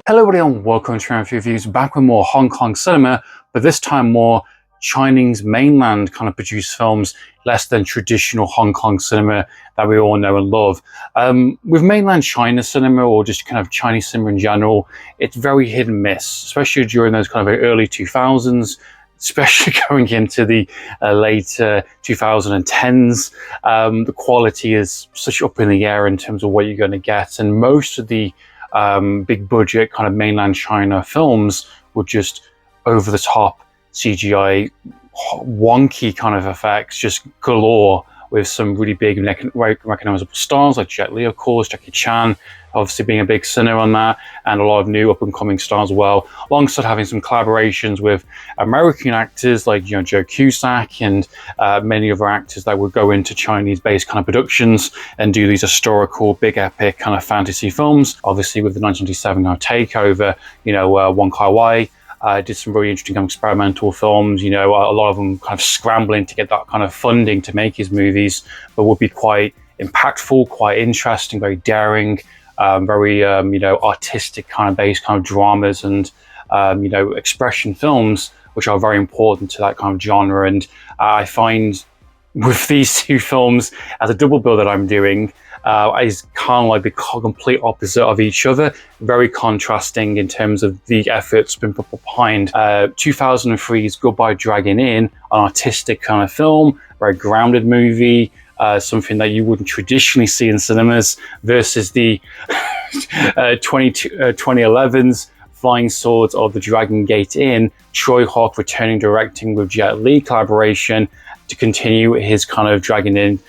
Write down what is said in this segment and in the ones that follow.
Hello everybody and welcome to Round Reviews, back with more Hong Kong cinema, but this time more Chinese mainland kind of produced films, less than traditional Hong Kong cinema that we all know and love. With mainland China cinema, or just kind of Chinese cinema in general, it's very hit and miss, especially during those kind of early 2000s, especially going into the late 2010s. The quality is such up in the air in terms of what you're going to get, and most of the big budget kind of mainland China films were just over the top CGI, wonky kind of effects, just galore, with some really big and recognizable stars like Jet Li, of course, Jackie Chan, obviously being a big sinner on that, and a lot of new up-and-coming stars as well, alongside having some collaborations with American actors like Joe Cusack and many other actors that would go into Chinese-based kind of productions and do these historical, big epic kind of fantasy films. Obviously, with the 1997 kind of takeover, Wong Kar-wai did some really interesting kind of experimental films, a lot of them kind of scrambling to get that kind of funding to make his movies, but would be quite impactful, quite interesting, very daring, very artistic kind of based kind of dramas and expression films, which are very important to that kind of genre. And I find with these two films, as a double bill that I'm doing, is kind of like the complete opposite of each other, very contrasting in terms of the efforts been put behind. 2003's Goodbye Dragging In, an artistic kind of film, very grounded movie, something that you wouldn't traditionally see in cinemas, versus the 2011's Flying Swords of the Dragon Gate Inn, Tsui Hark returning directing with Jet Li collaboration to continue his kind of Dragon Inn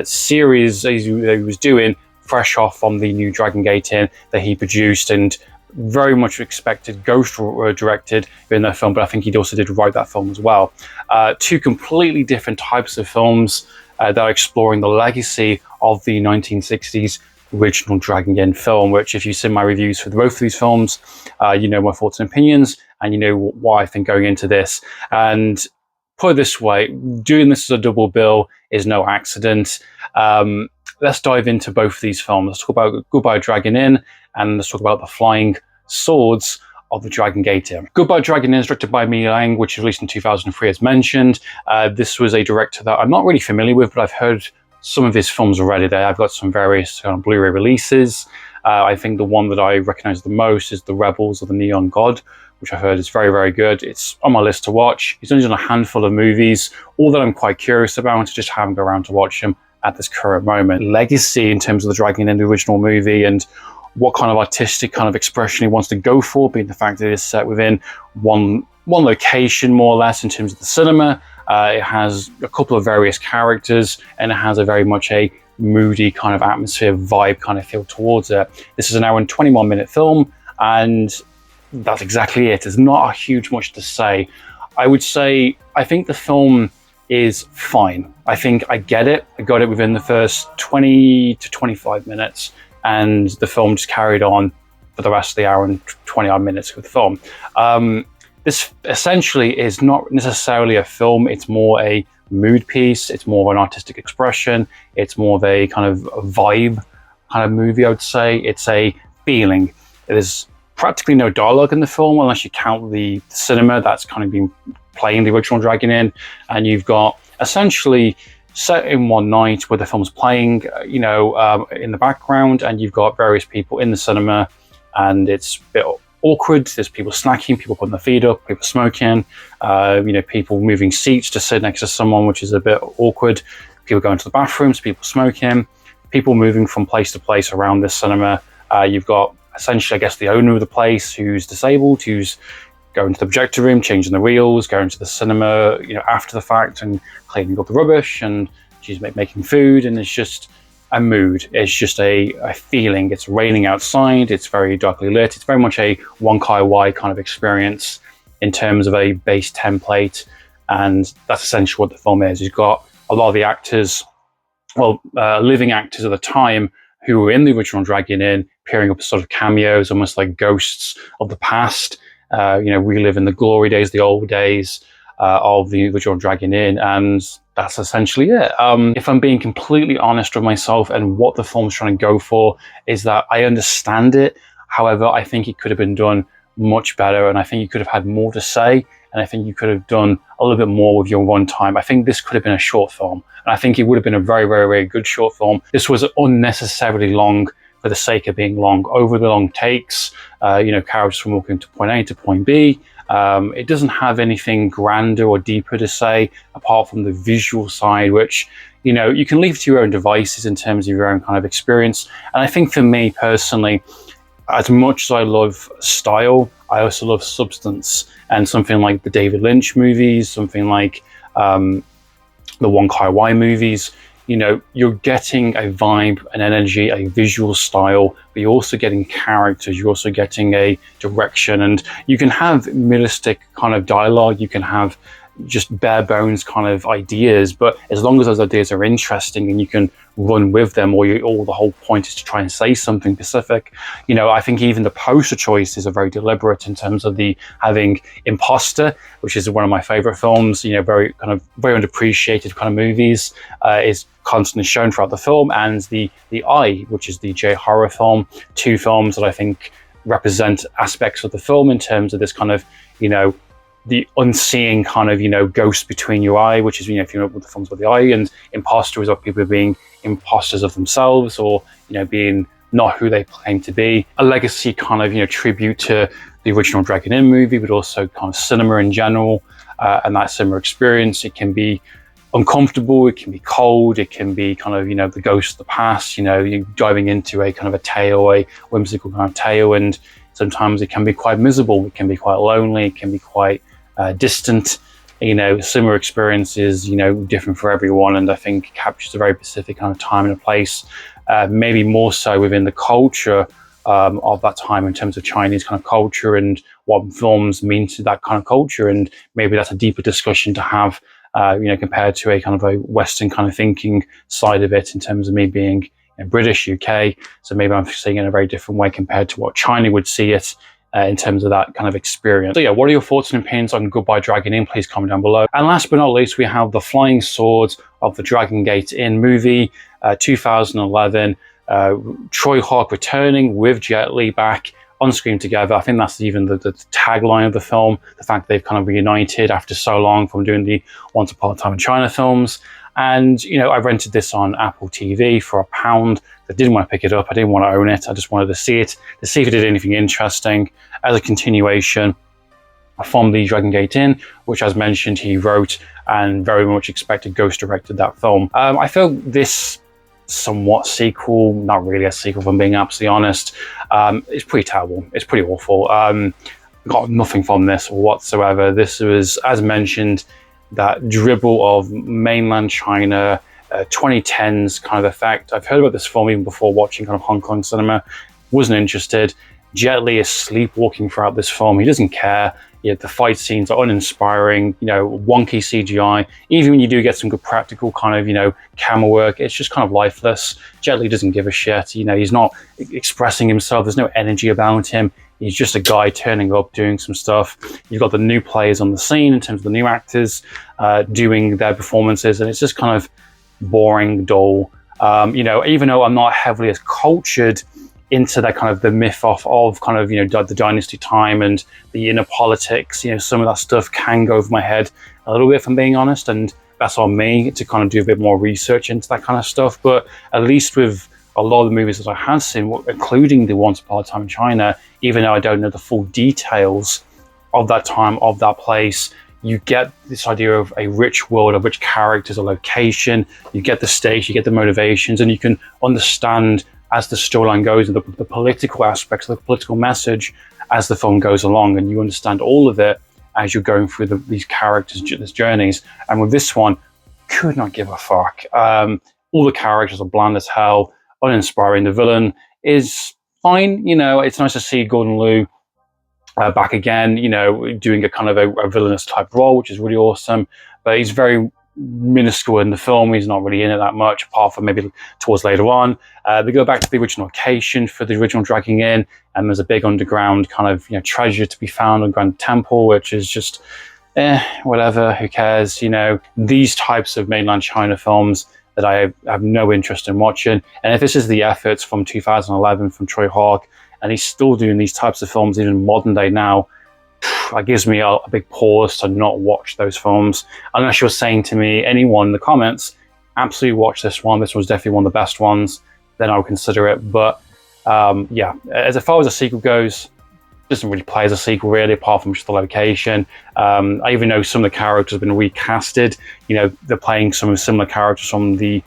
series that he was doing, fresh off from the new Dragon Gate Inn that he produced and very much expected ghost directed in that film, but I think he also did write that film as well. Two completely different types of films that are exploring the legacy of the 1960s original Dragon Inn film, which, if you've seen my reviews for both of these films, you know my thoughts and opinions, and you know why I think going into this. And put it this way, doing this as a double bill is no accident. Let's dive into both of these films. Let's talk about Goodbye Dragging In, and let's talk about The Flying Swords of the Dragon Gate Inn. Goodbye Dragging In is directed by Liang, which was released in 2003 as mentioned. This was a director that I'm not really familiar with, but I've heard some of his films already there. I've got some various Blu-ray releases. I think the one that I recognize the most is The Rebels of the Neon God, which I heard is very, very good. It's on my list to watch. He's only done a handful of movies, all that I'm quite curious about, and just haven't got around to watch him at this current moment. Legacy in terms of the Dragon Inn, the original movie, and what kind of artistic kind of expression he wants to go for, being the fact that it is set within one location, more or less, in terms of the cinema. It has a couple of various characters, and it has a very much a moody kind of atmosphere, vibe kind of feel towards it. This is an hour and 21-minute film, and that's exactly it. There's not a huge much to say. I would say I think the film is fine. I think I get it. I got it within the first 20 to 25 minutes, and the film just carried on for the rest of the hour and 20 odd minutes with the film. This essentially is not necessarily a film. It's more a mood piece. It's more of an artistic expression. It's more of a kind of a vibe kind of movie, I would say. It's a feeling. There's practically no dialogue in the film, unless you count the cinema that's kind of been playing the original Dragon Inn, and you've got essentially set in one night where the film's playing, in the background, and you've got various people in the cinema, and it's a bit awkward. There's people snacking, people putting their feet up, people smoking, people moving seats to sit next to someone, which is a bit awkward. People going to the bathrooms, people smoking, people moving from place to place around this cinema. You've got essentially, I guess, the owner of the place who's disabled, who's going to the projector room, changing the reels, going to the cinema, after the fact and cleaning up the rubbish, and she's making food, and it's just a mood. It's just a feeling. It's raining outside. It's very darkly lit. It's very much a Wong Kar-wai kind of experience in terms of a base template, and that's essentially what the film is. You've got a lot of the actors, living actors at the time, who were in the original Dragon Inn, appearing up as sort of cameos, almost like ghosts of the past, reliving the glory days, the old days of the original Dragon Inn, and that's essentially it. If I'm being completely honest with myself and what the film's trying to go for, is that I understand it. However, I think it could have been done much better, and I think you could have had more to say, and I think you could have done a little bit more with your runtime. I think this could have been a short film, and I think it would have been a very, very, very good short film. This was unnecessarily long for the sake of being long, over the long takes, characters from walking to point A to point B. It doesn't have anything grander or deeper to say apart from the visual side, which, you can leave to your own devices in terms of your own kind of experience. And I think for me personally, as much as I love style, I also love substance. And something like the David Lynch movies, something like the Wong Kar-wai movies, you're getting a vibe, an energy, a visual style, but you're also getting characters, you're also getting a direction, and you can have minimalistic kind of dialogue, you can have just bare bones kind of ideas, but as long as those ideas are interesting and you can run with them, or the whole point is to try and say something specific. I think even the poster choices are very deliberate in terms of the having imposter, which is one of my favorite films, very underappreciated kind of movies, is constantly shown throughout the film, and the Eye, which is the J horror film, two films that I think represent aspects of the film in terms of this kind of, the unseeing kind of, ghost between your eye, which is, if you know what the films with the eye, and imposter is what people are being imposters of themselves, or, being not who they claim to be. A legacy kind of, tribute to the original Dragon Inn movie, but also kind of cinema in general, and that cinema experience. It can be uncomfortable, it can be cold, it can be kind of, the ghost of the past, you're diving into a kind of a tale, a whimsical kind of tale, and sometimes it can be quite miserable, it can be quite lonely, it can be quite distant. Similar experiences, different for everyone, and I think captures a very specific kind of time and a place, maybe more so within the culture of that time in terms of Chinese kind of culture and what films mean to that kind of culture, and maybe that's a deeper discussion to have, compared to a kind of a Western kind of thinking side of it in terms of me being British, UK, so maybe I'm seeing it in a very different way compared to what China would see it in terms of that kind of experience. So yeah, what are your thoughts and opinions on Goodbye Dragon Inn? Please comment down below. And last but not least, we have the Flying Swords of the Dragon Gate Inn movie, 2011, Tsui Hark returning with Jet Li back on screen together. I think that's even the tagline of the film, the fact that they've kind of reunited after so long from doing the Once Upon a Time in China films. And, I rented this on Apple TV for £1. I didn't want to pick it up. I didn't want to own it. I just wanted to see it, to see if it did anything interesting as a continuation from the Dragon Gate Inn, which, as mentioned, he wrote and very much expected ghost directed that film. I feel this somewhat sequel, not really a sequel if I'm being absolutely honest, it's pretty terrible. It's pretty awful. Got nothing from this whatsoever. This was, as mentioned, that dribble of mainland China, 2010s kind of effect. I've heard about this film even before watching kind of Hong Kong cinema. Wasn't interested. Jet Li is sleepwalking throughout this film. He doesn't care. The fight scenes are uninspiring, wonky CGI. Even when you do get some good practical kind of, camera work, it's just kind of lifeless. Jet Li doesn't give a shit. He's not expressing himself. There's no energy about him. He's just a guy turning up, doing some stuff. You've got the new players on the scene in terms of the new actors doing their performances, and it's just kind of boring, dull. Even though I'm not heavily as cultured into that kind of the mythos of kind of, the dynasty time and the inner politics, some of that stuff can go over my head a little bit, if I'm being honest, and that's on me to kind of do a bit more research into that kind of stuff. But at least with a lot of the movies that I have seen, including the Once Upon a Time in China, even though I don't know the full details of that time, of that place, you get this idea of a rich world, of rich characters, a location, you get the stakes, you get the motivations, and you can understand as the storyline goes, and the political aspects, the political message as the film goes along, and you understand all of it as you're going through these characters' these journeys. And with this one, could not give a fuck. All the characters are bland as hell, uninspiring. The villain is fine. It's nice to see Gordon Liu back again, doing a kind of a villainous type role, which is really awesome. But he's very minuscule in the film. He's not really in it that much, apart from maybe towards later on. They go back to the original location for the original Dragon Inn, and there's a big underground kind of treasure to be found, underground temple, which is just whatever, who cares. These types of mainland China films that I have no interest in watching. And if this is the efforts from 2011 from Tsui Hark and he's still doing these types of films even modern day now. That gives me a big pause to not watch those films, unless you're saying to me, anyone in the comments, absolutely watch this one, this was definitely one of the best ones, then I would consider it. But yeah, as far as a sequel goes, doesn't really play as a sequel really, apart from just the location. I even know some of the characters have been recasted. You know, they're playing some similar characters from the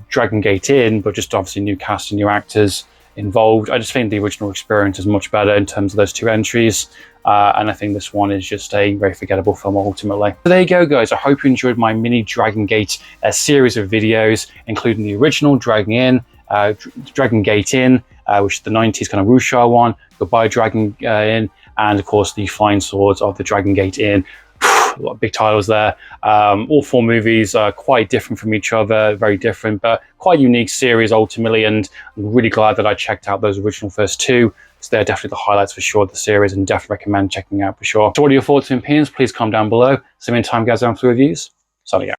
Dragon Gate Inn, but just obviously new cast and new actors involved. I just think the original experience is much better in terms of those two entries, and I think this one is just a very forgettable film ultimately. So there you go, guys. I hope you enjoyed my mini Dragon Gate series of videos, including the original Dragon Gate Inn, which is the 90s kind of wuxia one, Goodbye Dragon Inn, and of course the Flying Swords of the Dragon Gate Inn. A lot of big titles there. All four movies are quite different from each other, very different, but quite unique series ultimately, and I'm really glad that I checked out those original first two. So they're definitely the highlights for sure of the series, and definitely recommend checking out for sure. So what are your thoughts and opinions? Please comment down below. So meantime, guys, I'm for reviews. Signing out.